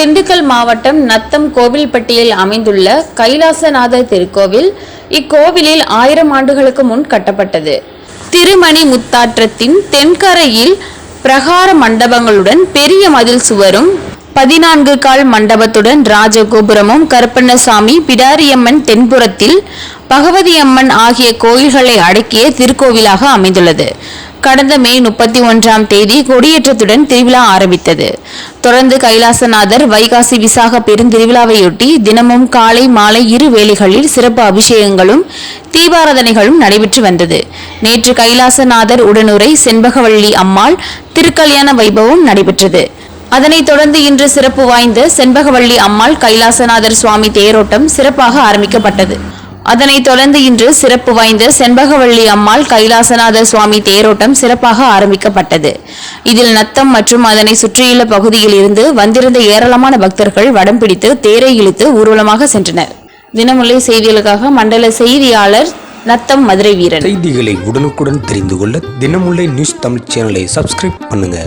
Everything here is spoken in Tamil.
திண்டுக்கல் மாவட்டம் நத்தம் கோவில்பட்டியில் அமைந்துள்ள கைலாசநாதர் திருக்கோவில். இக்கோவிலில் 1000 ஆண்டுகளுக்கு முன் கட்டப்பட்டது. திருமணி முத்தாற்றத்தின் தென்கரையில் பிரகார மண்டபங்களுடன் பெரிய மதில் சுவரும் 14 கால் மண்டபத்துடன் ராஜகோபுரமும், கருப்பண்ணசாமி, பிடாரியம்மன் தென்புறத்தில் பகவதி அம்மன் ஆகிய கோயில்களை அடக்கிய திருக்கோவிலாக அமைந்துள்ளது. கடந்த மே 31ஆம் தேதி கொடியேற்றத்துடன் திருவிழா ஆரம்பித்தது. தொடர்ந்து கைலாசநாதர் வைகாசி விசாக பெருந்திருவிழாவையொட்டி தினமும் காலை மாலை 2 வேளைகளில் சிறப்பு அபிஷேகங்களும் தீபாராதனைகளும் நடைபெற்று வந்தது. நேற்று கைலாசநாதர் உடனுரை செண்பகவள்ளி அம்மாள் திருக்கல்யாண வைபவம் நடைபெற்றது. அதனைத் தொடர்ந்து இன்று சிறப்பு வாய்ந்த செண்பகவள்ளி அம்மாள் கைலாசநாதர் சுவாமி தேரோட்டம் சிறப்பாக ஆரம்பிக்கப்பட்டது. இதில் நத்தம் மற்றும் அதனை சுற்றியுள்ள பகுதியில் இருந்து வந்திருந்த ஏராளமான பக்தர்கள் வடம் பிடித்து தேரை இழுத்து ஊர்வலமாக சென்றனர். தினமுல்லை செய்திகளுக்காக மண்டல செய்தியாளர் நத்தம் மதுரை வீரன். செய்திகளை உடனுக்குடன் தெரிந்து கொள்ள தினமுல்லை நியூஸ் தமிழ் சேனலை சப்ஸ்கிரைப் பண்ணுங்க.